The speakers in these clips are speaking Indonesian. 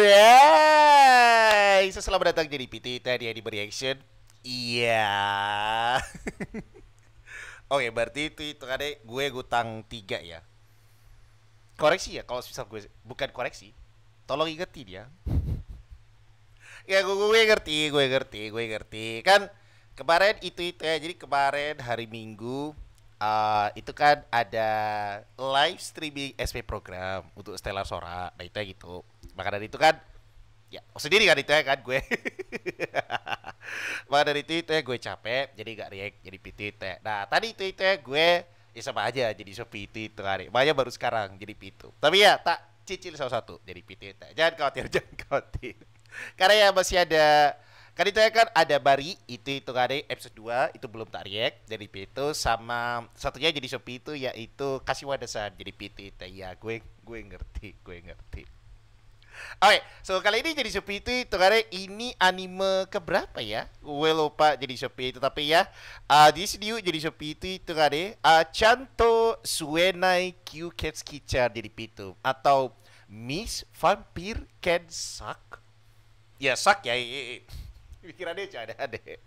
Alright, so selamat datang jadi PT tadi di Reaction. Iya. Oke, berarti itu kan gue ngutang 3 ya. Koreksi ya, kalau misal gue bukan koreksi. Tolong ingetin ya. Ya gue ngerti. Kan kemarin itu ya. Jadi kemarin hari Minggu itu kan ada live streaming SP program untuk Stellar Sora. Nah itu ya gitu. Maka dari itu kan ya sendiri kan itu ya kan gue. Maka dari itu ya gue capek jadi gak react jadi PT ya. Nah tadi itu ya gue ya sama aja jadi Shopee itu hari. Makanya baru sekarang jadi Pitu. Tapi ya tak cicil salah satu jadi PT ya. Jangan khawatir, jangan khawatir. Karena ya masih ada kan itu ya kan ada Bari itu kan episode 2 itu belum tak react jadi Pitu sama satunya jadi Shopee itu yaitu kasih wadasan jadi PT ya gue ngerti. Oke, so kali ini jadi Shopee itu karena ini anime keberapa ya? Gue lupa jadi Shopee itu tapi ya di sini yuk jadi Shopee itu karena Chanto Suenai Kyuketsuki-chan jadi Pitu atau Miss Vampire Can Suck. Ya suck ya. Pikirannya ada deh.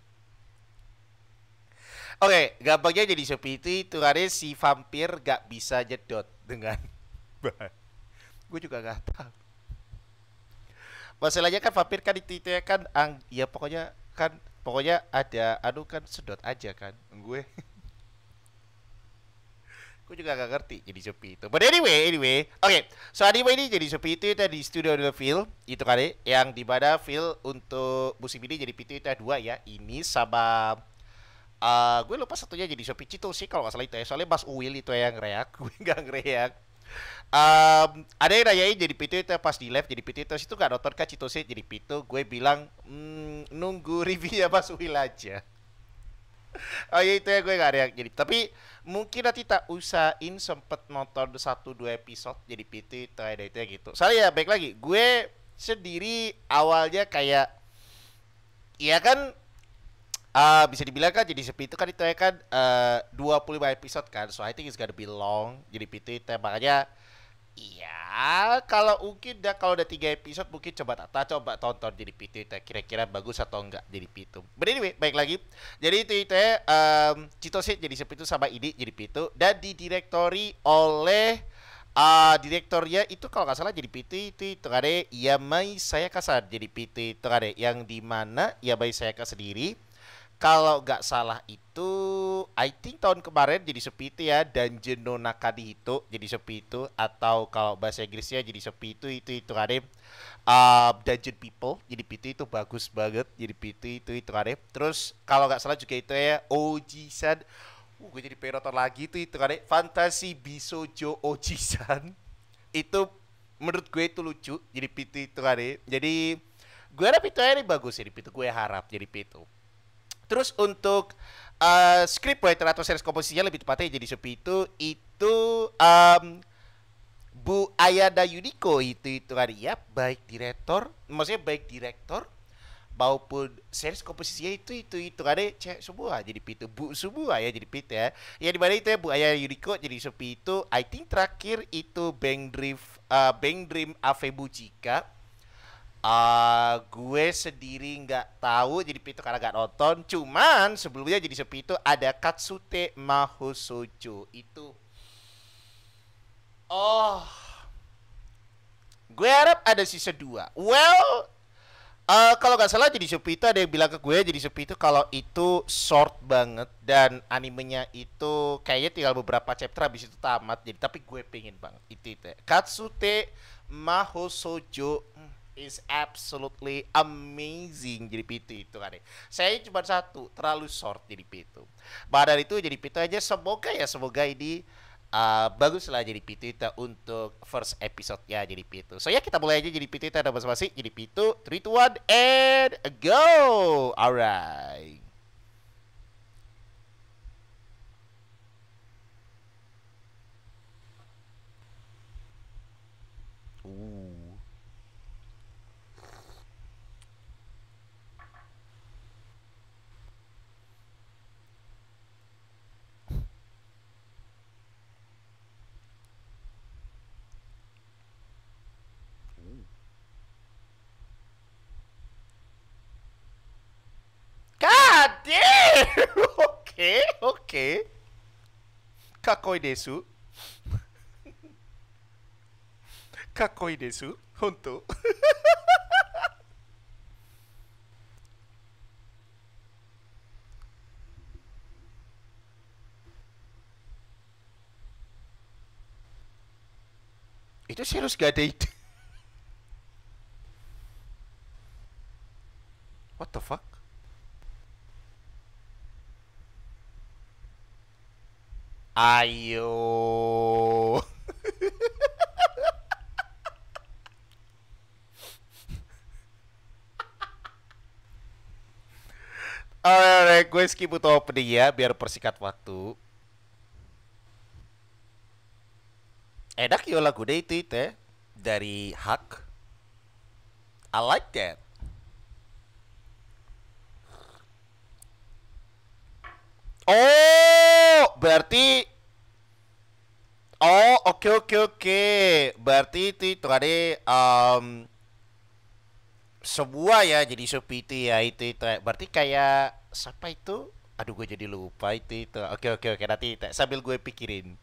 Oke, gampangnya jadi Shopee itu karena si vampir gak bisa jedot dengan bahan. Gue juga gak tahu. Masalahnya kan vampir kan itu ya kan ya pokoknya ada anu kan sedot aja kan gue juga gak ngerti jadi Shopee itu. But anyway, oke. So anime ini jadi Shopee itu di Studio Phil itu kali yang di mana Phil untuk musim ini jadi PT itu dua ya. Ini sama gue lupa satunya jadi Shopee Cito sih kalau nggak salah itu ya. Soalnya Mas Uwil itu yang reak, gue nggak ngereak. Ada yang nanyain jadi Pito itu pas di live jadi Pito itu gak nonton kan Citose jadi Pito gue bilang nunggu review ya Mas Will aja. Oh ya itu ya gue gak ada yang jadi tapi mungkin nanti tak usahain sempet nonton 1-2 episode jadi Pito itu ada itu ya gitu. Soalnya ya baik lagi gue sendiri awalnya kayak ya kan bisa dibilang kan jadi sepi itu kan itu ya kan 25 episode kan so I think it's gonna be long jadi Pito itu makanya iya, kalau mungkin kalau udah 3 episode mungkin coba coba tonton jadi Pitu itu kira-kira bagus atau enggak jadi Pitu. But anyway, baik lagi. Jadi itu ya Chitose jadi seperti itu sama ini jadi Pitu dan didirektori oleh direktornya itu kalau nggak salah jadi PT itu ada Yamai Sayaka jadi PT itu ada yang di mana Yamai Sayaka sendiri kalau nggak salah itu I think tahun kemarin jadi sepi itu ya Dungeon no Nakadi itu jadi sepi itu atau kalau bahasa Inggrisnya jadi sepi itu ada Dungeon People jadi PT itu bagus banget jadi PT itu ada terus kalau nggak salah juga itu ya Oji-san gue jadi pengen nonton lagi itu ada Fantasy Bisojo Oji-san itu menurut gue itu lucu jadi PT itu ada jadi gue harap itu ini bagus jadi PT gue harap jadi PT. Terus untuk scriptwriter atau series komposisinya lebih tepatnya jadi seperti itu Bu Ayada Yudiko itu kan ya baik direktor maksudnya baik direktor maupun series komposisinya itu kan cek semua jadi itu Bu semua ya jadi itu ya ya di mana itu ya Bu Ayada Yudiko jadi seperti itu I think terakhir itu Bang Dream Afebujika. Gue sendiri nggak tahu jadi Pito karena nggak nonton. Cuman sebelumnya jadi sepi itu ada Katsute Mahosojo itu. Oh, gue harap ada season 2. Well, kalau nggak salah jadi sepi itu ada yang bilang ke gue jadi sepi itu kalau itu short banget dan animenya itu kayaknya tinggal beberapa chapter habis itu tamat. Jadi tapi gue pengen banget itu. Katsute Mahosojo is absolutely amazing jadi PT itu kan. Saya cuma satu, terlalu short jadi PT. Pada itu jadi PT aja semoga ini bagus lah jadi PT itu untuk first episode ya jadi PT. So ya kita mulai aja jadi PT itu ada masing-masing jadi PT 3 2 1 and go. Alright. Ooh. Ooh. Oke. Kakoi desu. Kakoi desu. Honto. Itu serius gak ada ide. What the fuck? Ayo. Alright, gue skip untuk opening ya biar persikat waktu. Enak yo lagu deh itu ya dari Hak. I like that. Oh, berarti oh, oke oke oke. Berarti itu tadi sebuah ya jadi Shopee itu ya itu. Berarti kayak siapa itu? Aduh gue jadi lupa itu. Oke oke oke nanti sambil gue pikirin.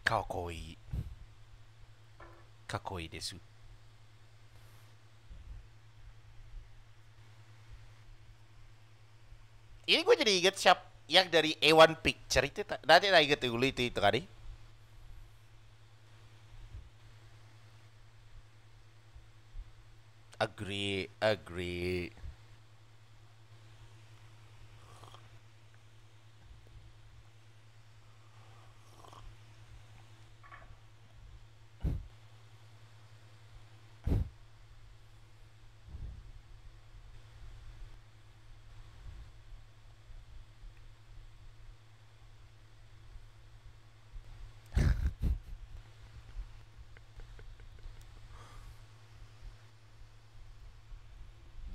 Kakoi. Kakoi desu. Ini gue jadi inget siap yang dari A1 Picture itu nanti tak inget dulu itu kali. Agree, agree.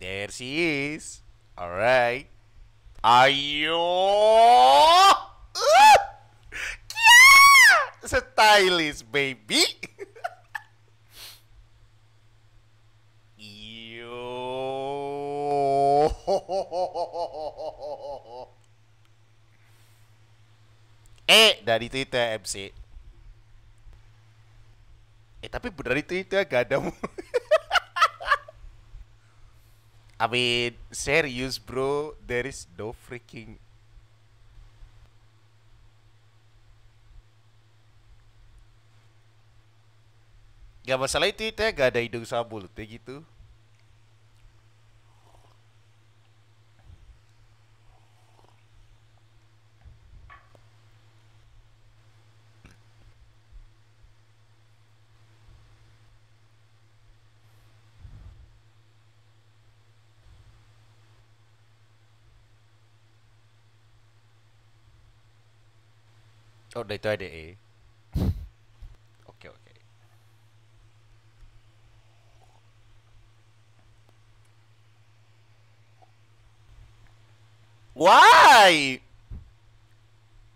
There she is. Alright. Ayo. Stylish baby. Yo. Dari Twitter MC. Tapi benar itu ya gak ada. I mean, serious bro, there is no freaking. Gak masalah itu ya gak ada hidung sama mulutnya gitu. Oh, udah itu ada Oke oke. Why?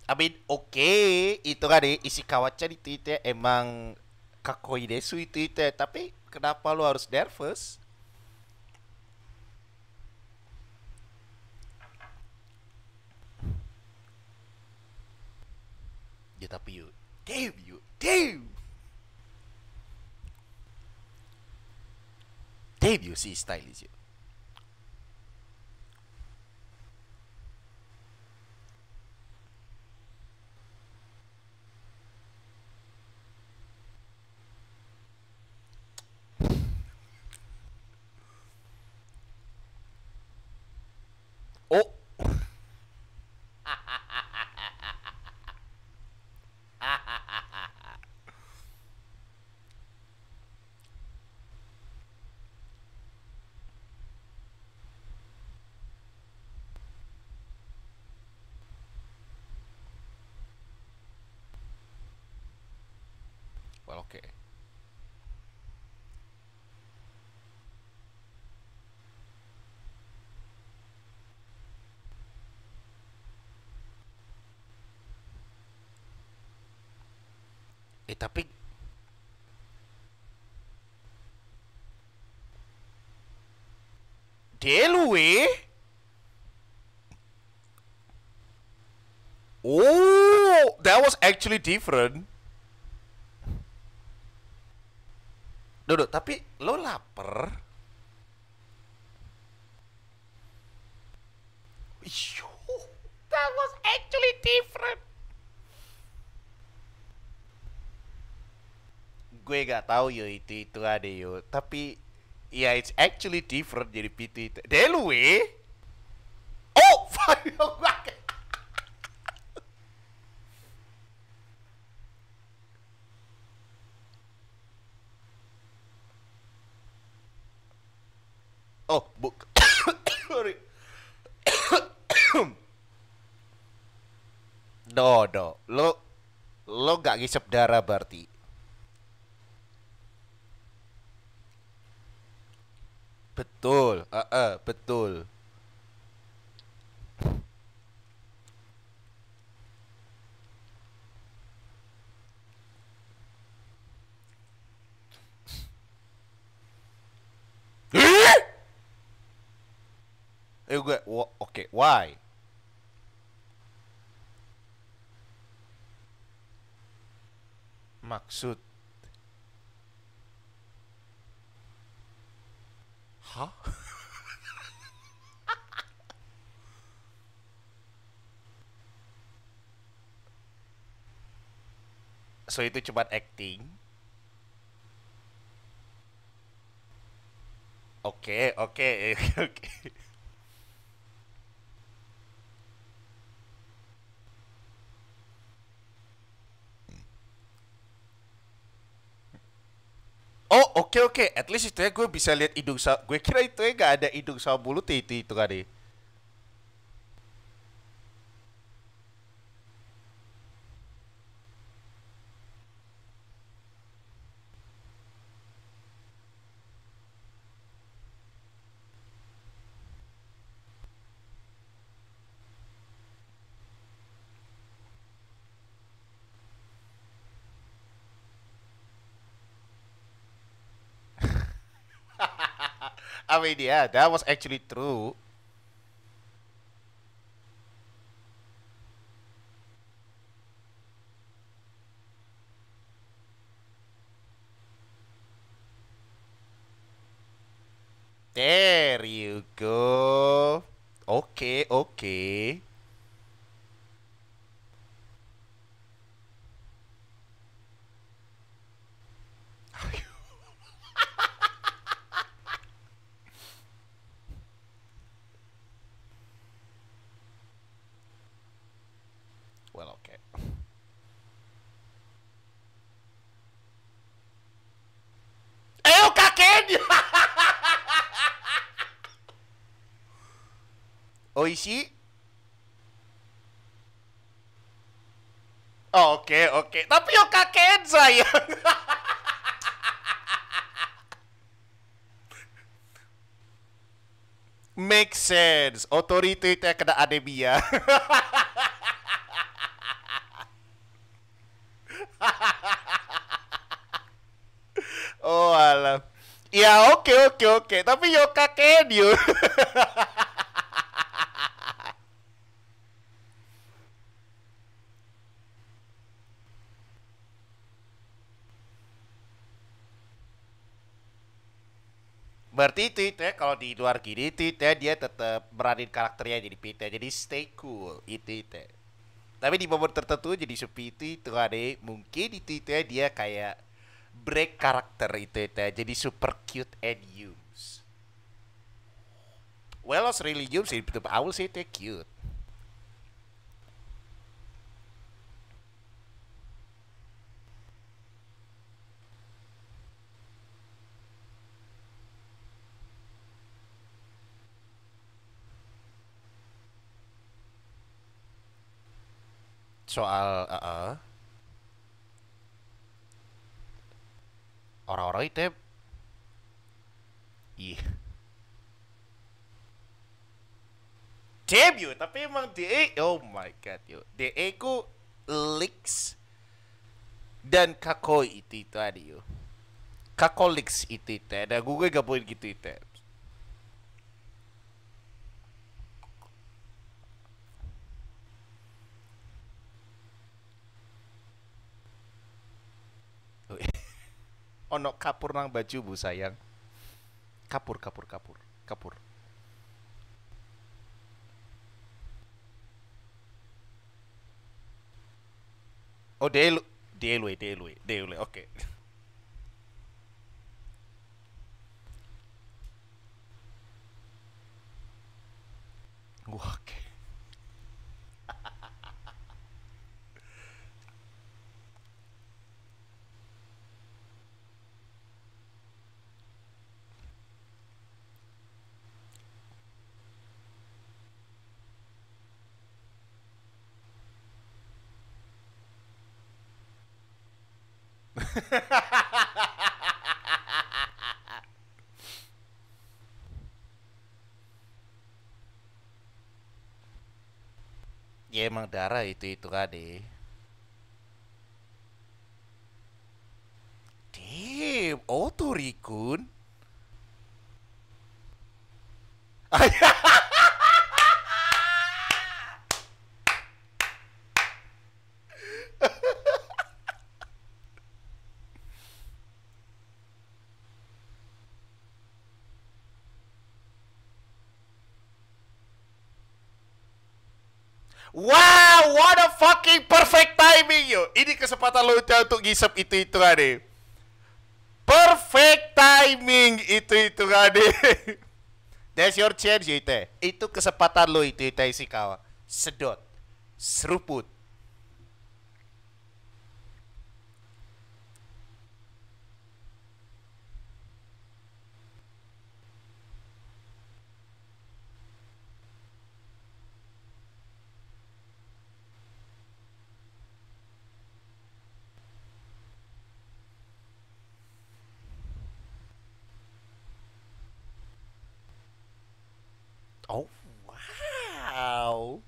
I mean, oke, itu kan isi kawacan itu ya emang kakoi desu itu ya. Tapi kenapa lu harus nervous? Ya tapi you, damn you, damn, damn you si stylish you. Oh, well, oke. tapi Delaware. Oh, that was actually different. Duduk, tapi lo lapar. Yo, that was actually different. Gue gak tahu yo itu ada yo, tapi ya it's actually different jadi PT itu. Delaware? Oh, fuck. Oh, book. Sorry. No, no. Lo gak ngisep darah berarti. Betul. Betul. Gue, oke, why? Maksud, hah? So itu cuma acting? Oke, oke, oke. Oh, oke, oke. At least itu ya gue bisa lihat hidung sa. Gue kira itu ya gak ada hidung sama mulut ya itu kan deh. I mean, yeah, that was actually true. There you go. Oke, oke. Well, oke. Eh, kakeknya. Oh, isi? Oh, oke, oke. Tapi yo kakek sayang. Make sense. Otorite itu kena anemia. Oh alam. Ya oke, oke, oke. Tapi yo kakek yo. Berarti itu ya kalau di luar gini itu ya dia tetap beranin karakternya jadi Peter. Jadi stay cool itu. Tapi di momen tertentu jadi seperti itu ada mungkin itu ya dia kayak break karakter itu ya. Jadi super cute and use. Well, it's really use sih. I will say itu cute. Soal orang-orang itu ya, ih. Damn you, tapi emang DE, oh my god yo. DE ku leaks Dan kakoi itu tadi yo. Kakolix itu. Ada gue gabungin gitu itu. Ono kapur nang baju bu sayang. Kapur, kapur, kapur, kapur. Oh, Delu, Delu, Delu, Delu. Oke. Wah, oke. Ya emang darah itu kade. Damn, Otorikun. Wow, what a fucking perfect timing yo. Ini kesempatan lo untuk ngisep itu kade. Perfect timing itu kade. That's your chance itu. Itu kesempatan lo itu si kawa. Sedot, seruput. Oh, wow.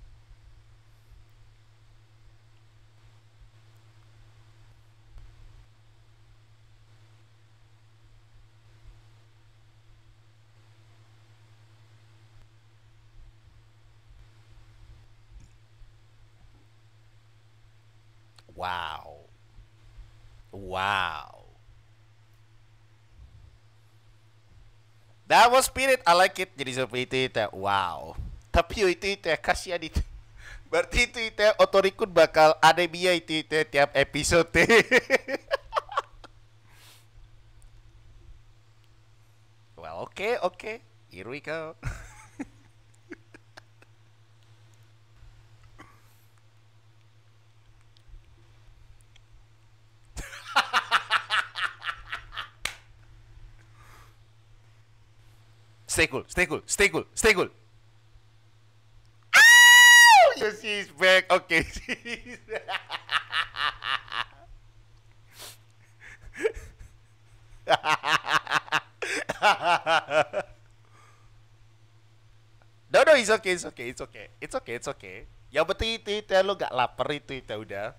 Wow. Wow. That was spirit. I like it. Jadi seperti itu. Wow. Tapi itu kasihan itu. Berarti itu Otorikun bakal anemia itu tiap episode. Well, okay, okay. Here we go. Stay cool, stay cool, stay cool, stay cool. Oh, yes, she's back. Okay, she's No, no, it's okay, it's okay, it's okay, it's okay, it's okay. Yang penting itu lo gak lapar itu udah.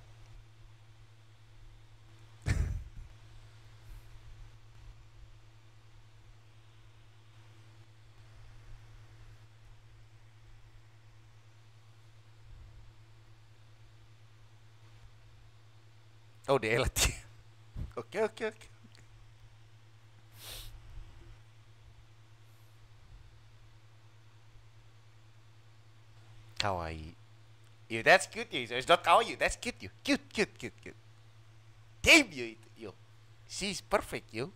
Oh, dia latih. Oke, oke, oke. Kawaii. Yeah, that's cute, you. It's not kawaii, that's cute, you. Cute, cute, cute, cute. Damn, you. Yo. She's perfect, you.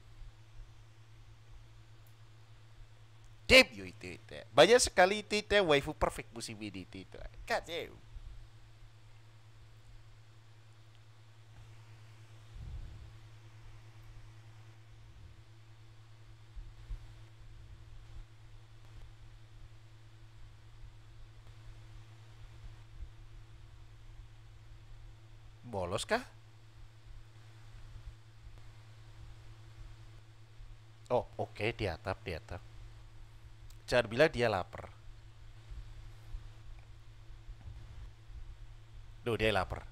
Damn, you itu. Banyak sekali itu waifu perfect musim ini itu. God damn. Bolos kah? Oh, oke, di atap, di atap. Jangan bilang dia lapar. Duh, dia lapar.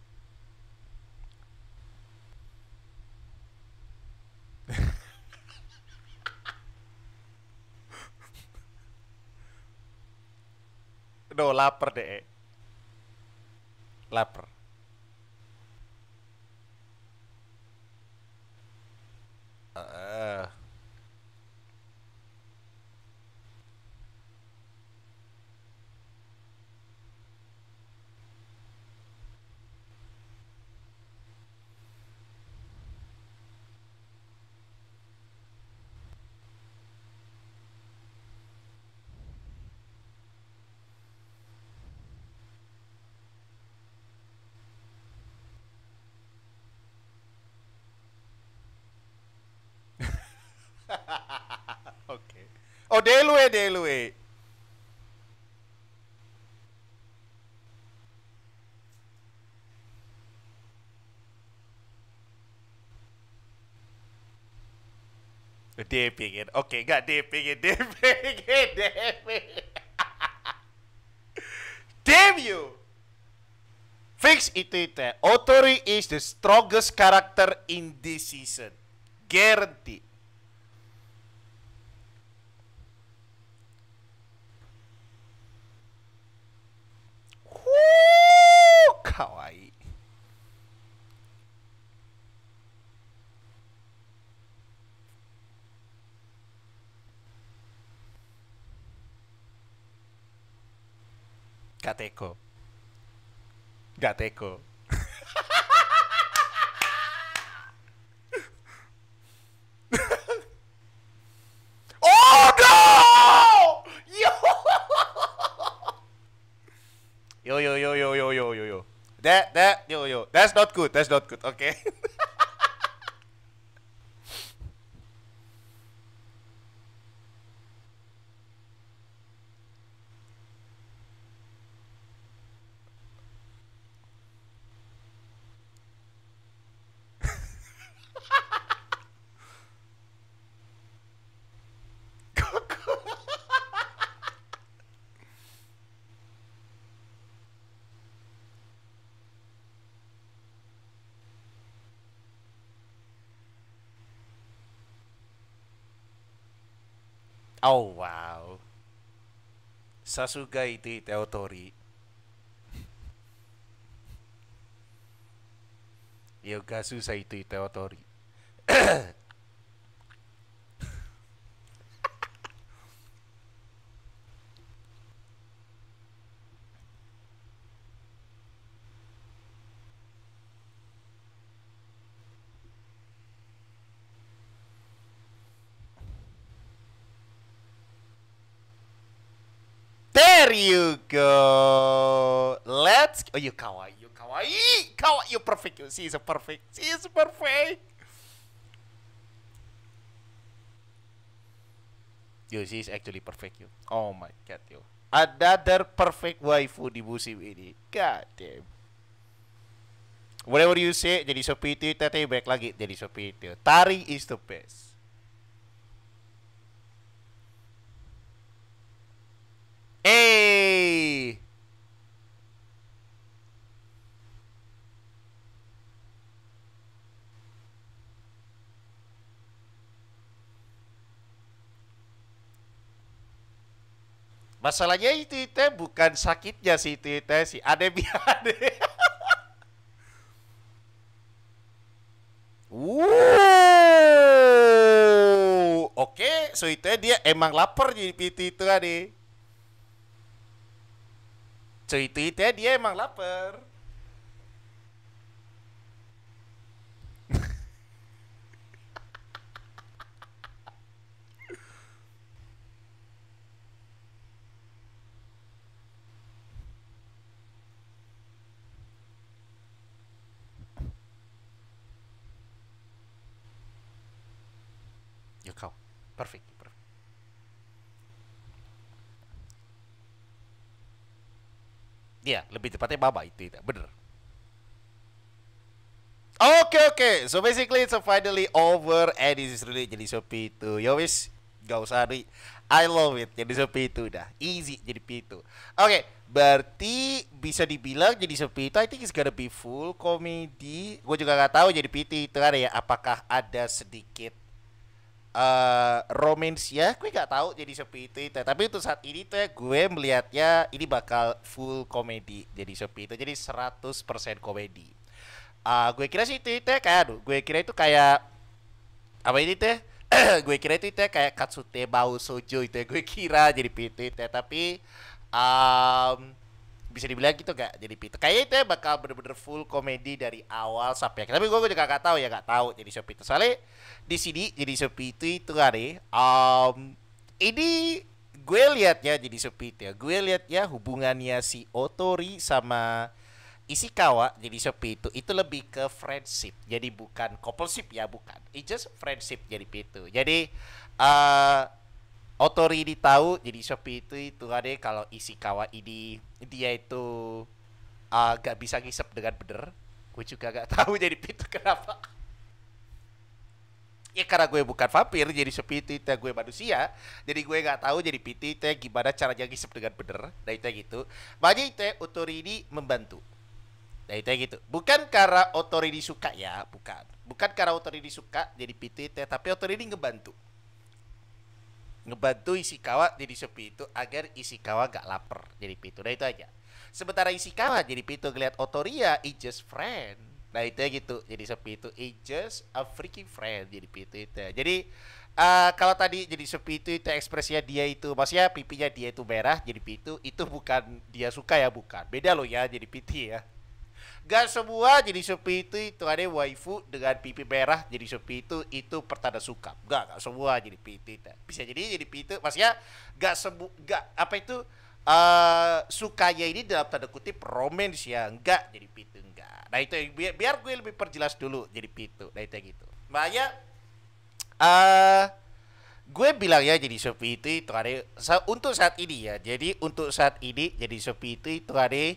No, lapar deh. Lapar. Eh, Oke. Oh, Delue, Delue. DP kan. Oke, enggak DP kan. DP kan. DP. Damn you. Fix itu. Otori is the strongest character in this season. Guarantee. Woo, kawaii. Gateko. Gateko. Oh no! Yo yo yo yo yo yo yo yo. That yo yo. That's not good. That's not good. Okay. Oh wow. Sasuga itu Teotori. Yogasu itu Teotori. There you go. Let's. Oh, you kawaii, you kawaii, kawaii. You perfect. You she is a perfect. She is perfect. Yo, she is actually perfect. Yo. Oh my god, yo. Another perfect waifu di musim ini. God damn. Whatever you say, jadi seperti itu, tapi baik lagi jadi seperti itu. Tari is the best. Eh. Masalahnya itu bukan sakitnya sih itu si anemia. Oke, so itu dia emang lapar jadi PT itu ade. So itu dia emang lapar. Ya kau, perfect, perfect. Iya, lebih tepatnya Baba itu, bener. Oke oke, so basically it's finally over and this is really jadi seperti itu. Ya wis, gak usah nih. I love it jadi seperti itu dah. Easy jadi seperti itu. Oke, berarti bisa dibilang jadi seperti itu. I think it's gonna be full komedi. Gue juga gak tahu jadi PT itu ada ya. Apakah ada sedikit romance ya, gue nggak tahu jadi seperti itu. Tapi untuk saat ini tuh gue melihatnya ini bakal full komedi jadi seperti itu. Jadi 100% komedi. Gue kira sih itu kayak aduh, gue kira itu kayak apa ini teh? Gue kira itu kayak Katsute Bau Sojo itu ya. Gue kira jadi PT teh, tapi um, bisa dibilang gitu gak jadi PT. Kayaknya itu bakal bener-bener full komedi dari awal sampai akhir. Tapi gue juga gak tahu ya, gak tahu jadi Shopee itu. Soalnya di sini jadi Shopee itu hari ini gue liatnya jadi Shopee itu ya. Gue liatnya hubungannya si Otori sama Ishikawa jadi Shopee itu lebih ke friendship. Jadi bukan coupleship ya, bukan. It's just friendship jadi itu. Jadi eh Otori ini tahu jadi Shopee itu ada kalau Ishikawa ini dia itu gak bisa ngisep dengan bener. Gue juga gak tahu jadi itu kenapa. Ya karena gue bukan vampir jadi Shopee itu gue manusia. Jadi gue gak tahu jadi PT itu gimana caranya ngisep dengan bener. Nah itu gitu. Makanya itu Otori ini membantu. Nah itu gitu. Bukan karena Otori ini suka ya, bukan. Bukan karena Otori ini suka jadi PT tapi Otori ini ngebantu Ishikawa jadi Shopee itu agar Ishikawa gak lapar jadi itu. Nah itu aja. Sementara Ishikawa jadi itu ngeliat Otoria is just friend. Nah itu gitu. Jadi Shopee itu is just a freaking friend jadi itu. Jadi kalau tadi jadi Shopee itu ekspresinya dia itu maksudnya pipinya dia itu merah jadi itu bukan dia suka ya, bukan. Beda loh ya jadi PT ya. Gak semua jadi Shopee itu ada waifu dengan pipi merah jadi Shopee itu pertanda suka. Gak semua jadi PT. Bisa jadi PT maksudnya gak apa itu sukanya ini dalam tanda kutip romance ya, enggak jadi PT enggak. Nah itu biar gue lebih perjelas dulu jadi PT. Nah itu gitu. Makanya gue bilang ya jadi Shopee itu ada untuk saat ini ya. Jadi untuk saat ini jadi Shopee itu ada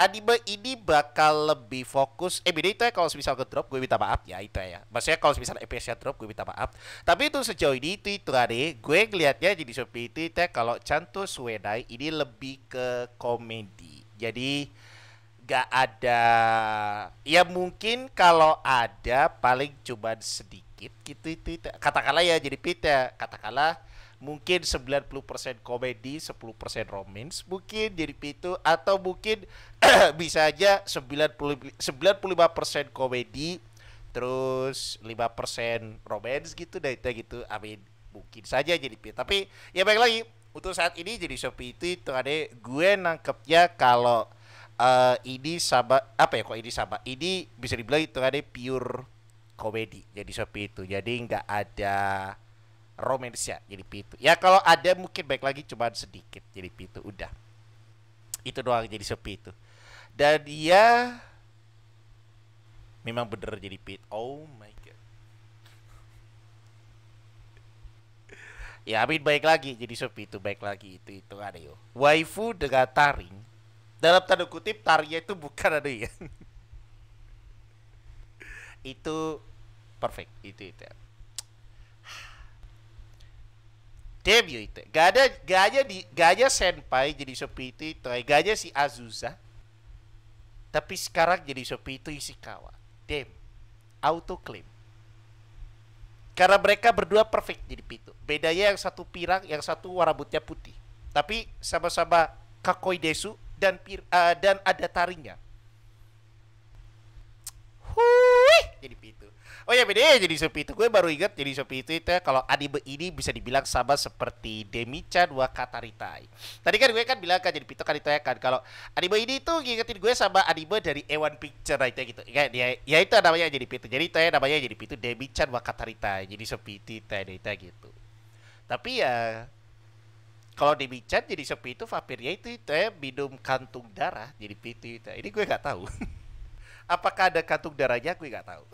anime ini bakal lebih fokus beda itu ya kalau misal ke drop gue minta maaf ya itu ya. Maksudnya kalau misal FPS-nya drop gue minta maaf. Tapi itu sejauh ini itu ada gue ngelihatnya jadi Shopee itu ya kalau Canto Suenai ini lebih ke komedi. Jadi gak ada ya mungkin kalau ada paling cuma sedikit gitu itu. Katakanlah ya jadi pita katakanlah mungkin 90% komedi, 10% romance mungkin jadi itu atau mungkin bisa aja 95% komedi terus 5% romance gitu dan itu gitu. Amin. Mungkin saja jadi itu. Tapi ya baik lagi untuk saat ini jadi Shopee itu ada gue nangkepnya kalau ini sama apa ya kok ini sama ini bisa dibilang itu ada pure komedi jadi Shopee itu. Jadi nggak ada romance ya jadi itu ya kalau ada mungkin baik lagi cuma sedikit jadi itu udah itu doang jadi Shopee itu. Dan dia memang bener jadi pit. Oh my god ya amin baik lagi jadi Shopee itu baik lagi itu ada yo waifu dengan taring dalam tanda kutip taringnya itu bukan ada ya itu perfect itu debut itu gak ada senpai jadi Shopee itu gak ada si Azusa tapi sekarang jadi Shopee itu Ishikawa auto claim karena mereka berdua perfect jadi itu. Bedanya yang satu pirang yang satu rambutnya putih tapi sama-sama kakoi desu dan ada taringnya. Hui jadi itu. Oh ya beda jadi Shopee itu gue baru ingat jadi Shopee itu kalau anime ini bisa dibilang sama seperti Demi-chan wa Kataritai. Tadi kan gue kan bilang kan jadi itu kan itu ya kan kalau anime ini tuh ngingetin gue sama anime dari A1 Picture itu gitu. Ya itu namanya jadi itu. Jadi itu ya namanya jadi itu Demi-chan wa Kataritai. Jadi Shopee itu gitu. Tapi ya kalau Demi-chan jadi Shopee itu vampirnya itu ya minum kantung darah jadi itu. Ini gue nggak tahu. Apakah ada kantung darahnya gue nggak tahu.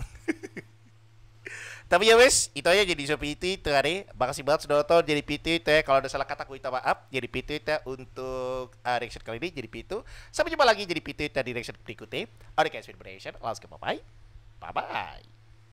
Tapi ya wes, itu aja jadi Shopee itu hari. Makasih banget sudah nonton jadi PT itu ya. Kalau ada salah kata gue minta maaf. Jadi PT itu ya untuk reaction kali ini jadi PT. Sampai jumpa lagi jadi PT di reaction berikutnya. Oke guys, bye. Let's go bye.